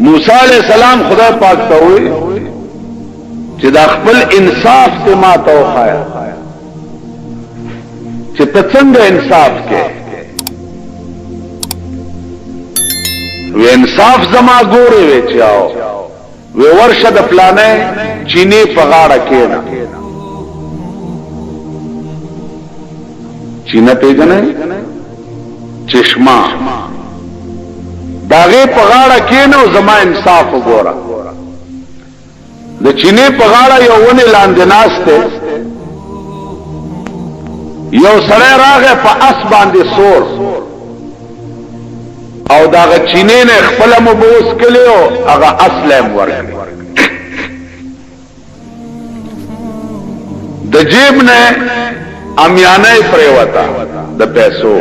موسی علیہ السلام خدای پاک ته وی چې دا خپل انصاف ته ما ته وخایا چې ته څنګه انصاف کې وی انصاف زما ګوري وی چاو وی ورشه د پلانې چینه په غاړه کې نه چینه پیژنې چشمه داغه په غاړه کې نو زما انصاف وګوره د چینه په غاړه یو ونه لاندې ناشته یو سره راغه په اس باندې سور او داغه چینه نه خپل مبوس کلیو هغه اسلام ورکړي د جیب نه امیانه پریوتا د پیسو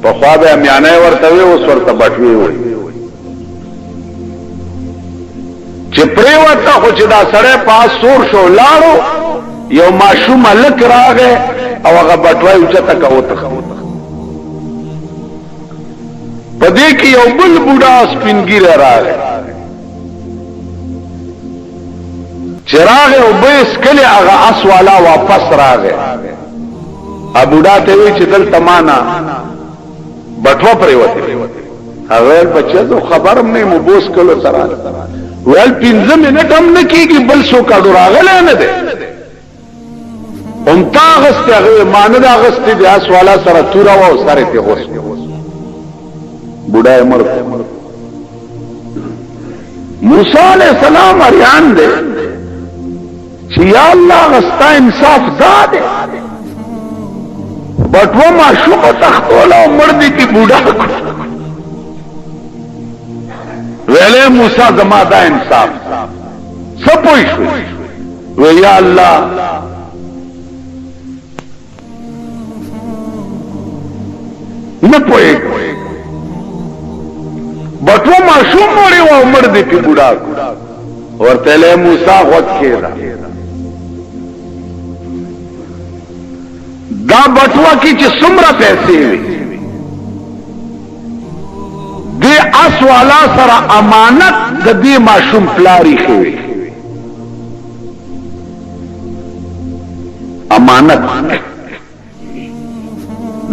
په خوا به امیانه ورته وي اوس ورته بټوي وي چې پریوتا خو چې دا سره پاس سور شو لاړو یو ماشوم لک راغه او هغه بټوي او چته کوته پدې کې یو بل بوډا سپینګیره راغی چراغ او بیس کله هغه اسوالا واپس راغی ا بوډا ته وی چې دل تمانا بټوا پرې وته هغه بچو خبرم نه مبوس کولو سره ول 15 منټ هم نه کیږي بل څو کډو راغله نه ده هم تاغست هغه مان دا غست دي اسوالا سره تورا و سره ته غوس بوډا مر موسی علیہ السلام اریان دے چې یا الله غستا انصاف داده بټو ما شو تختولا مردی کی بوډا ویلے موسی زما دا انصاف سپوي شو و یا الله نه پوي بټو ماشوم مړی و عمر دې په بوډا ورته له موسی غوت کېدا دا بټوا کې چې څومره پیسې وي دې اس والا سره امانت د دې ماشوم پلاری خوي امانت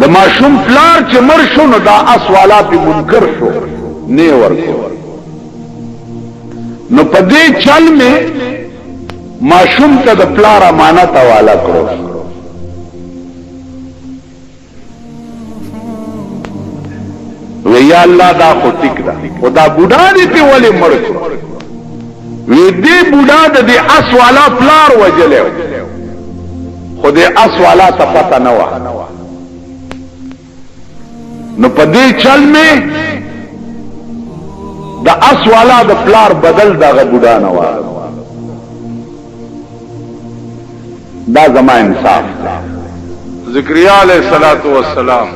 د ماشوم پلار چې مر شو نو دا اس والا په منکر شو نه ورکو نو پدې چل میں معشوم ته د پلار امانت حواله کړو وی الله دا خو ټیک ده او دا بوډا دې په ولې مړ شو وی دې بوډا د دې اس والا پلار وجلې خو دې اس والا ته پته نه و نو پدې چل میں دا اس والا د پلار بدل دا بوډا نه و دا زما انصاف ذکریا علیہ الصلوۃ والسلام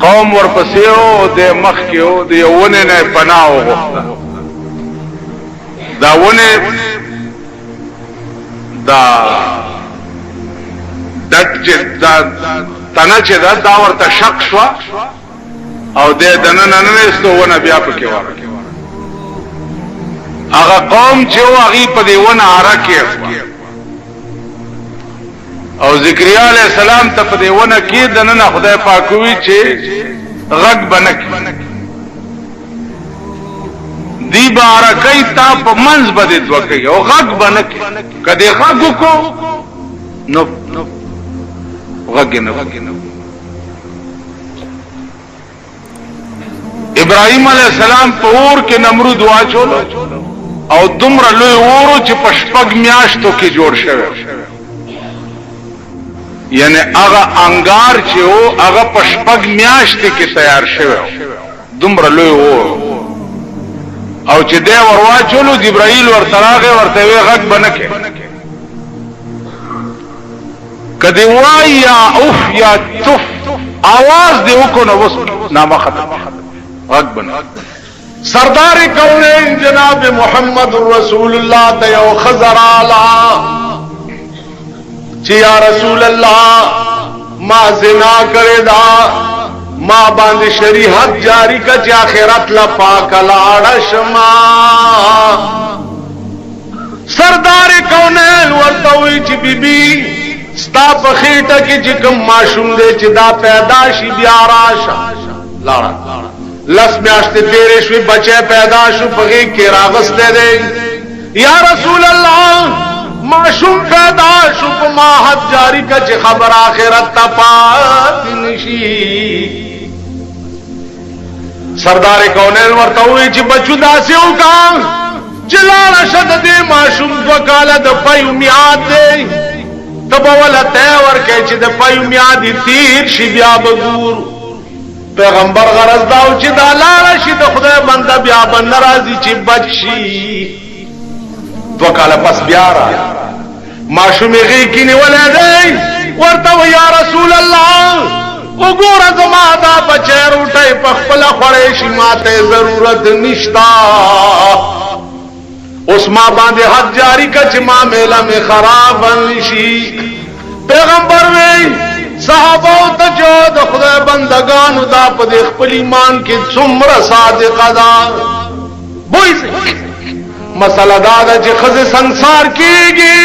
قوم ورپسې او د مخ کې او د یوونه نه پناه وغوښته دا ونه دا دټ چې دا تنه چې دا ورته شک شو او د دنن نن استونه بیا پکې وره هغه قوم چې هغه په دیونه حرکه او ذکریا علیہ السلام ته په دیونه کې دنن خدای پاک وی چې غږ بنک دی بارکای تا په منځ بده دوکي او غږ بنک کدی غږ کو نو غږ نه ابراہیم علیہ السلام په اور کې نمرود واچول او دومره لوی اورو چې پشپګ میاشتو کې جوړ شوی یعنی هغه انګار چې او هغه پشپګ میاشتې کې تیار شوی دومره لوی اور او چې دی ورواچولو جبرائیل ورتراغه ورته وی غږ بنکه کدی وای یا اوف یا تف आवाज دی وکړو نو وس نامه ختم غږ بن سردار کونین جناب محمد رسول الله ته یو خزر اعلی چې یا رسول الله ما زنا کړی دا ما باندې شریعت جاری کا چې آخرت لا پاک لاړ شما سردار کونین ورته وی چې بیبي ستا په خېټه کې چې کوم ماشوم دی چې دا پیدا شي بیا راشه لاړه لس میاشتې تیرې شوې بچی پیدا شو په غېږ کې راغستی دی یا رسول الله ماشوم پیدا شو په ما حد جاری کا چې خبر آخرت ته پاتې نشي سردار کونین ورته وی چې بچو داسې وکړه چې لاړه شه د دې ماشوم 2 کاله د پیو میعاد دی ته به وله تی ورکوې چې د پیو میعاد یې تېر شي بیا به ګورو پیغمبر غرض دا و چې دا لاړه شي د خدای بنده بیا به نه راځي چې بچ شي 2 کاله پس بیا راځي ماشوم یې غېږ کې نیولی دی ورته و یا رسول الله وګوره زما دا بچی روټۍ په خپله خوړی شي ما ته ضرورت نشتا اوس ما باندې حد جاری کا چې ما میله مې خراب نشي پیغمبر وی صحابه ته جو د خدای بندگانو دا په دې خپل ایمان کې څومره صادقه ده وای مسله دا ده چې ښځې سنسار کېږي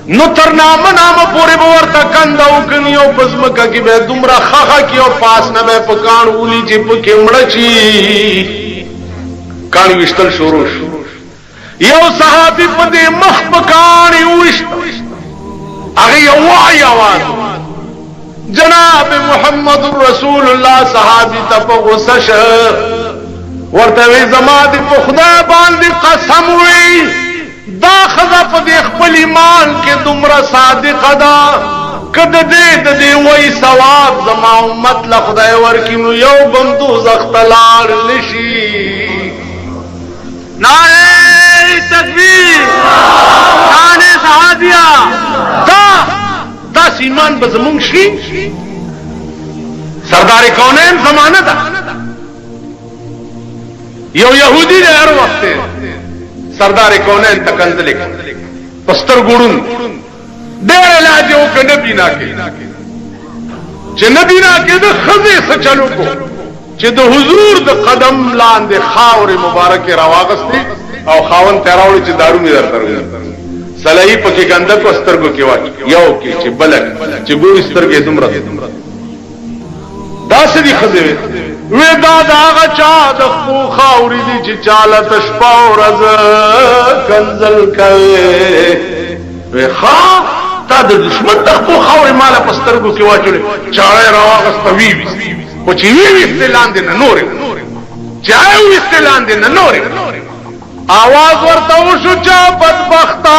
نو تر نامه پورې به ورته کنده وکني او په ځمکه کې به دومره خخه کي او پاس نه به په کاڼ ولي چې پکې مړه شي کاڼي ویشتل شروع شو یو صحابي په دې مخ په کاڼي وویشتل هغه یو وایي اواز جناب محمد رسول الله صحابي ته په غصه شه ورته وی زما دې په خدای باندې قسم وی دا ښځه په دې خپل ایمان کې دومره صادقه ده که د دې وایي ثواب زما امت له خدای ورکړي نو یو بم دوزخ ته لاړ نشي نعرہ تکبیر شان صحابیہ دا ایمان به زمونږ شي سردار کونین زمانه ده یو یهودی دی هر وخت سردار کونین تکنزلی پستر ګړون ډېر علاج وکړ نبی نه کې چې نبی نه کې د ښځې څه چلو کو چې د حضور د قدم لاندې خاورې مبارکې راواغستې او خاوند ته راوړي چې دارو مې درته راوړي سلایي پکې ګنده کو سترګو کې واچ یو کې چې بلک چې ګوري سترګې دومره داسې دي ښځې وې دا د هغه چا د خپو خاورې دي چې چاله ته شپه او ورځ کنځل کوې وې ښه تا د دشمن د خپو خاورې ماله په سترګو کې واچولې چاړه یې راواغسته ویویستې خو چې ویویستې لاندې نه نورې چې ویویستې لاندې نه نورې آواز ورته وشو چا بدبخته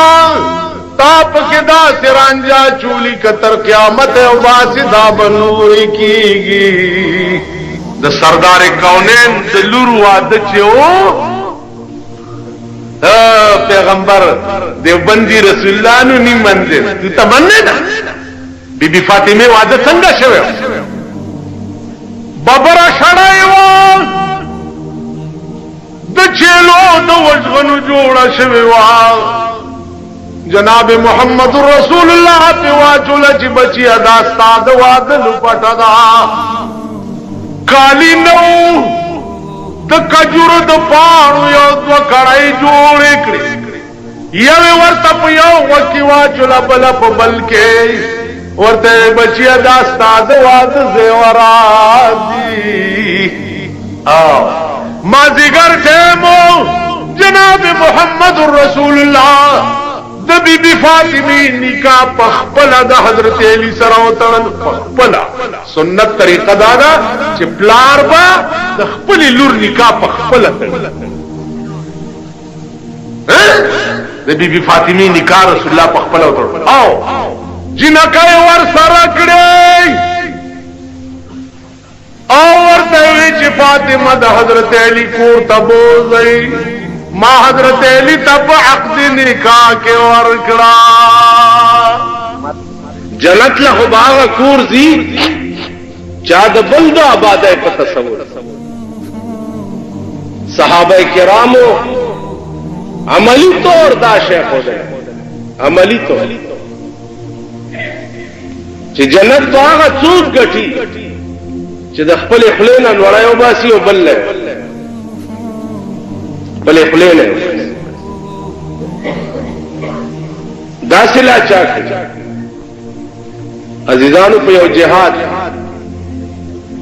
تا پکې داسې رانجا چولی که تر قیامت او باسې دا به نورې کېږي د سردار کونین د لور واده چې و پیغمبر دیوبندی رسول الله نو نیم منځ تو ته منې ده بی بی فاطمه واده څنګه شوی ببره شړی و د چیلو د وژغنو جوړه شوې وه جناب محمد رسول الله په واچوله چې بچیه دا ستا د واده لپټه ده کالی نو د کجورو د پاڼو یو 2 کړۍ جوړې کړې یوې ورته په یو غوږ کې واچوله بله په بل کې ورته بچیه دا ستا د واده زیورات دي مازیګر ټیمو جناب محمد رسول الله د بی بی فاطمه نکاح پخپله د حضرت علی سره وتړل پخپله سنت طریقه دا ده چې پلار به د خپلې لور نکاح پخپله تړي د بی بی فاطمه نکاح رسول الله پخپله وتړل او جنکه یې ورسره کړی او ورته وی چې فاطمه د حضرت علی کور ته بوځئ ما حضرت علی ته په عقد نکاح کې ورکړه جنت له باغ کور زی چا د بل د آبادۍ په تصور صحابه کرامو عملی طور دا شیخ ہو گئے عملی طور چې جنت په هغه څوک ګټي چې د خپل خلې نه وړای او باسي او بل خلې نه داسې لا چا عزیزانو په یو جهاد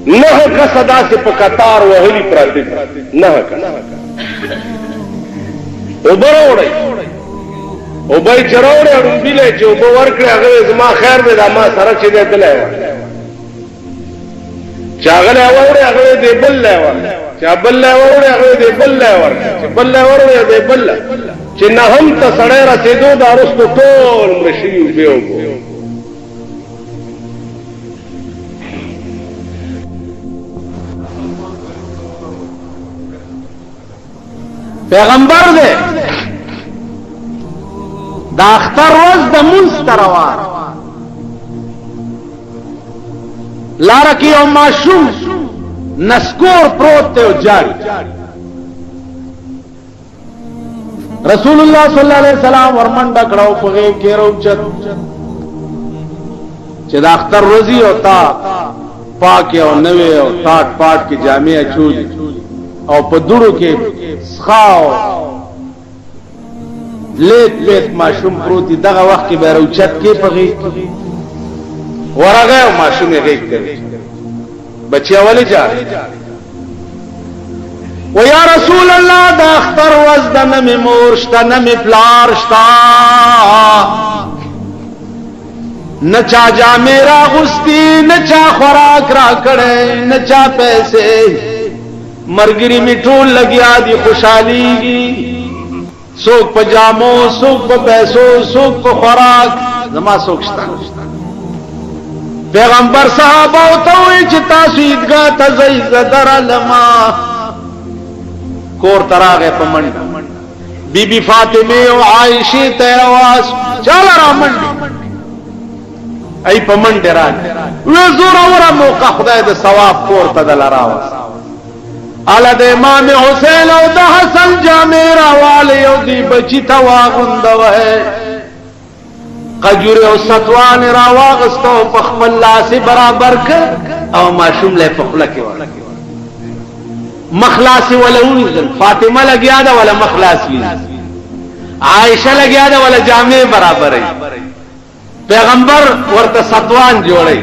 نه کس داسې په قطار وهلي پراته نه وبروړی او بای چروړی اړومبیلی چې اوبه ورکړې هغه زما خیر دی دا ما سره چې دی تلی وه چې هغه لی واوړې هغه دی بل لی ورکړه چې بل لی واوړې هغه دی بل لی ورکړه چې بل لی واوړې دی بل لی چې نهم ته سړی رسېدو دا وروستو ټول مړه شوي اوبې اوبو پیغمبر دے دا اختر روز دا منستر روان لارکی او معشوم نسکور پروت تے و جاری رسول اللہ صلی اللہ علیہ وسلم ورمنڈا کڑاو پغیب کے رو چت چه دا اختر روزی ہوتا پاک او نوے او تاٹ پاٹ کی جامعہ چولی او په دوړو کې سخاو لیت پیت ماشوم پروتی دغه وخت کې به روچت کې پغی ورغه ماشوم یې غیږ کړي بچي اولی جا و یا رسول الله دا اختر وزد نمی مورشتا نمی پلارشتا نچا جا میرا غستی نچا خوراک را کڑے نچا پیسے مرگری میں ٹول لگیا دی خوشحالی گی سوک پا جامو سوک پا پیسو سوک پا خوراک زما سوکشتا پیغمبر صحابہ ہوتاوئی چتا سویدگاہ تزیز در علما کور تراغے پا منڈ بی بی فاطمہ و عائشی تیرواز چالا را منڈ ای پا منڈ ران وی زورا ورا موقع خدای دا ثواب کور تدل راواز علا دا امام حسین او دا حسن جامیرا والی او دی بچی تواغندو ہے قجور او ستوان راواغستو پخم اللہ سے برابر کر او معشوم لے پخلکی والا مخلاصی والا اونزل فاطمہ لگیا دا والا مخلاصی عائشہ لگیا دا والا جامع برابر ہے پیغمبر ورطا ستوان جوڑے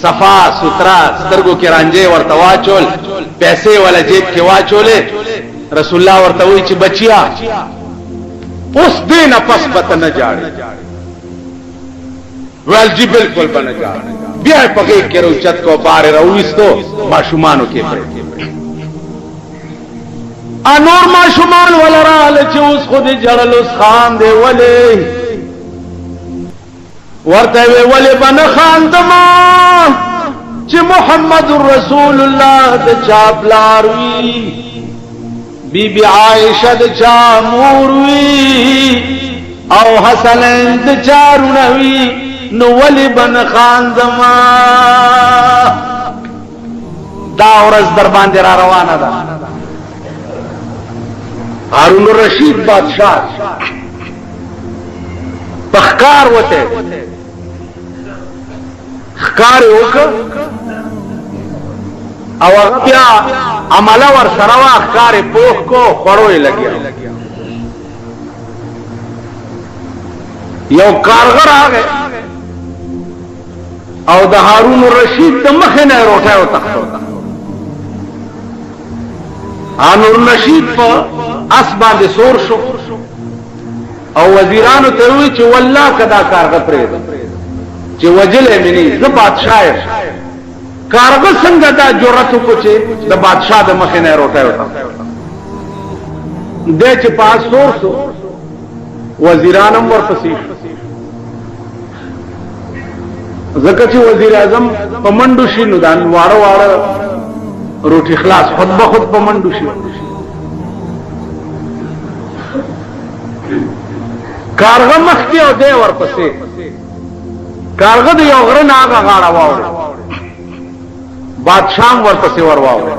صفا سترا سترگو کی رانجے ورطا واچول پیسے والا جیب کے واچولے رسول اللہ ورطا ہوئی چی بچیا اس دن پس بتا نہ جاڑے ویل جی بالکل بنا جاڑے بیائی پکیک کے روچت کو بارے رویستو معشومانو کے پر انور معشومان والا رال چی اس خود جڑل اس خان دے والے ورته ولی بن خاندما چې محمد رسول الله د چاپلار وی بی بی عائشہ د چا مور وی او حسن د چارونه وی نو ولی بن خاندما دا ورځ در باندې را روانه ده هارون الرشید بادشاہ پخکار وته خکار وکړه او بیا عمله ور سره وا خکار پوخ کو خړوي لګیا یو کارګر راغی او د هارون الرشید د مخ نه روټه او تختو هارون الرشید په اس باندې سور شو او وزیرانو ته وی چې والله کدا کارغه پرې چې وجلې مني زه بادشاہ کارغه څنګه دا جرأت کو چې د بادشاہ د مخ نه روټه وتا د چې پاس سورسو وزیرانم ورپسې زکه چې وزیر اعظم په منډو شي نو دان واړه واړه روټي خلاص خود به خود په منډو شي کارغه مختی او دی ورپسې کارغه دی یو غره نه هغه غاړه واوړه بادشاہ ورپسې ور واوړه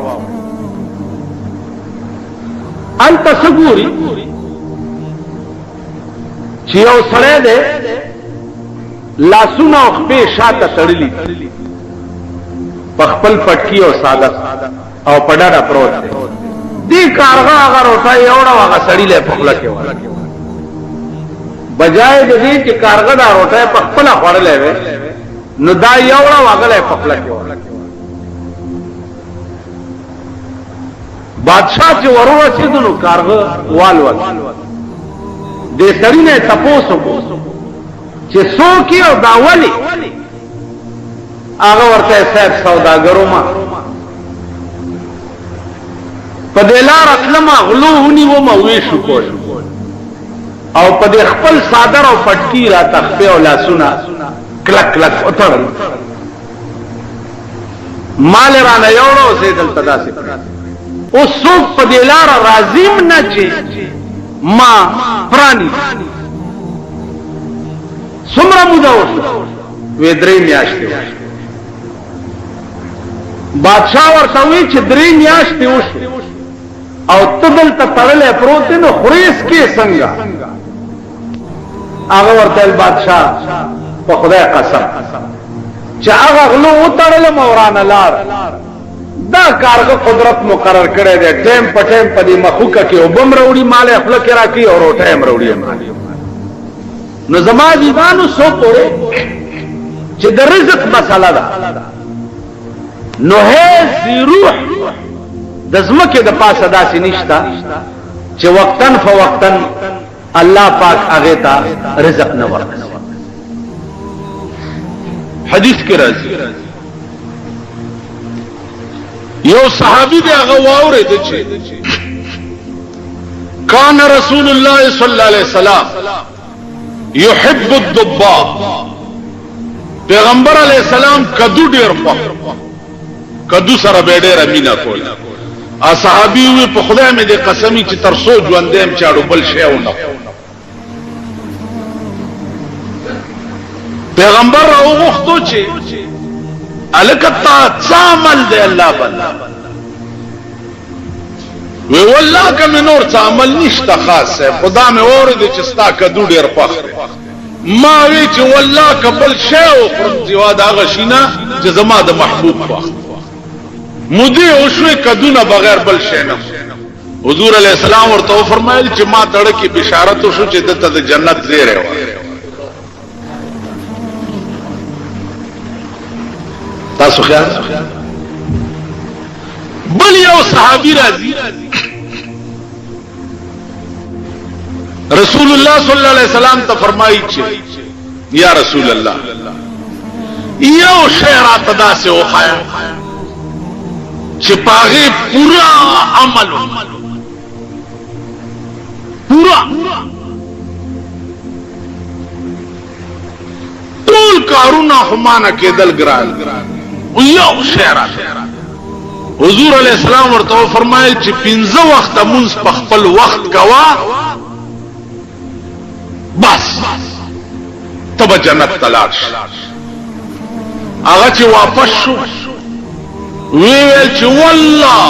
ان تسګوري چې یو سړی دی لاسونه او خپې شاته تړلي په خپل پټکی او ساده او په ډډه پروت دی. دې کارغه هغه روټۍ یوړه هغه سړي له په خوله کې ورکړه، بجای د دې چې کارغه دا روټۍ په خپله خوړلې وې نو دا یوړه هغه له په خوله کې ورکړه. بادشاہ چې ورورسېدو نو کارغه والوت. دې سړي نه تپوس وکړو چې څوک یې او دا ولې؟ هغه ورته صاحب سوداګرو ما په دې لاره تلمه غلو ونیومه ویشو کول او په دې خپل صادر او پټکي را تخپې او لاسونه کلک کلک وتړل. مال رانه یوړو زه دلته داسې اوس څوک په دې لاره راځیم نه چې ما پرانی څومره موده وشوه؟ وې 3 میاشتې. بادشاہ ورته وی چې 3 میاشتې وشو او ته دلته تړلې پروت نو خوريس کې څنګه؟ هغه ورته بادشاہ په خدای قسم چې هغه غلو وتړل مورانه لار دا کارغه قدرت مقرر کړی دی، ټیم په ټیم په دې مخوکه کې وبم راوړي مال خپل کې راکړي او روټه هم راوړي. نو زما دیوانو سو پورې چې د رزق مسله ده نو هي روح د زمکه د پاسه داسې نشتا چې وقتن فوقتن الله پاک هغه ته رزق نه ورکړي. حدیث کې راځي یو صحابي دی هغه واورید چې کان رسول الله صلی الله علیه وسلم يحب الضباب، پیغمبر علیہ السلام کدو ډیر خوښ، کدو سره به ډیر مینا کول. صحابي وی په خدای مې دې قسمی چې تر سو ژوندېم چاړو بل شی ونه. پیغمبر راوغختو چې الکتا عمل دی الله بنده وی والله کمه نور څه عمل نشته خاص خدا مې اورید چې ستا کدو ډیر خوښ ما وی چې والله قبل شی او خرجوا دا غشینا چې زما د محبوب خوښ مودي او شوي کدونه بغیر بل شی نه. حضور علیہ السلام ورته فرمایل چې ما تړه کې بشارت وشو چې دته د جنت زیره و. تاسو خیال بل یو صحابي راځي رسول الله صلی الله علیه وسلم ته فرمایي چې یا رسول الله یو شی را تداسه وخایا چې پاغه پورا عمل پورا ټول کارونه همانه کېدل ګران یو شعر. حضور علیہ السلام ورته فرمایي چې 15 وخت مونږ په خپل وخت کوا بس تب جنت تلاش. هغه چې واپس شو ویل چې والله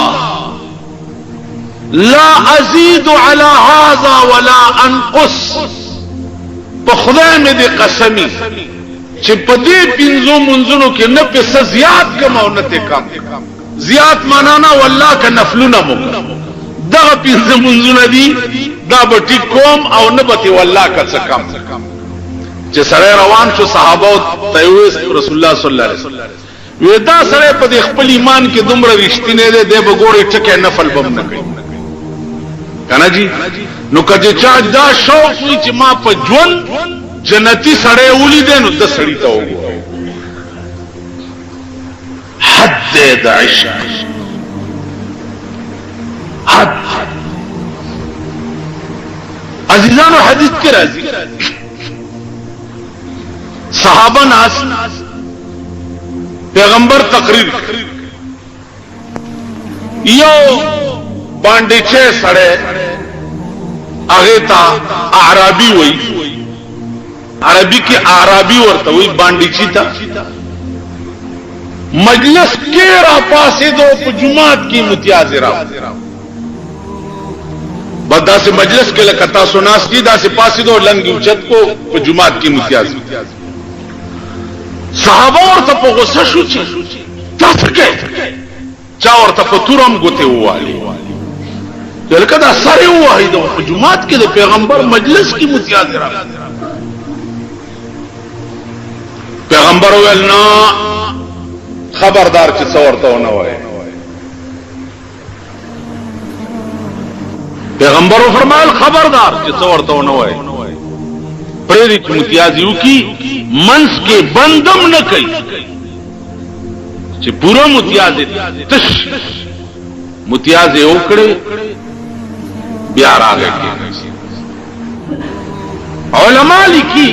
لا ازيد على هذا ولا انقص، په خدای مې دې قسمی چې په دې 15 منځونو کې نه په زیات کم او نه ته کم. زیات معنا نه والله ک نفلونه مو دا 15 منځونه دي دا به ټیک کوم او نه به والله ک څه کم. چې سره روان شو صحابه ته رسول الله صلی الله علیه وسلم ودا سره په خپل ایمان کې دومره رښتینه ده د بګوري ټکه نفل بم نه کوي کنه جی. نو کله چې دا شوق وي چې ما په ژوند جنتی سړی ولیدې نو د سړی ته وګورئ حد د عشق حد. عزیزانو حدیث کې راځي صحابه ناس پیغمبر تقریر یو باندې چې سړی هغه ته اعرابي وایي، عربی کې اعرابي ورته وایي باندې چیتا. مجلس کې را پاسې دو په جمعات کې امتیاز را بدا سے مجلس کې لکتا سناس کی دا سے پاسې دو لنګ اوچت کو په جمعات کې امتیاز. صحابه ورته په غوسه شو چې تاسو کې چا ورته په تورم ګوته ووالی لکه دا سره وایي د جمعات کې د پیغمبر مجلس کې متیاز راغلی پیغمبر ویل نه خبردار چې څورته ونه وایي پیغمبر فرمایل خبردار چې څورته ونه وایي پرې چې متیاز یو کی منس کې بندم نه کوي چې پورا متیاز تش متیاز وکړي بیا راغی علماء لیکي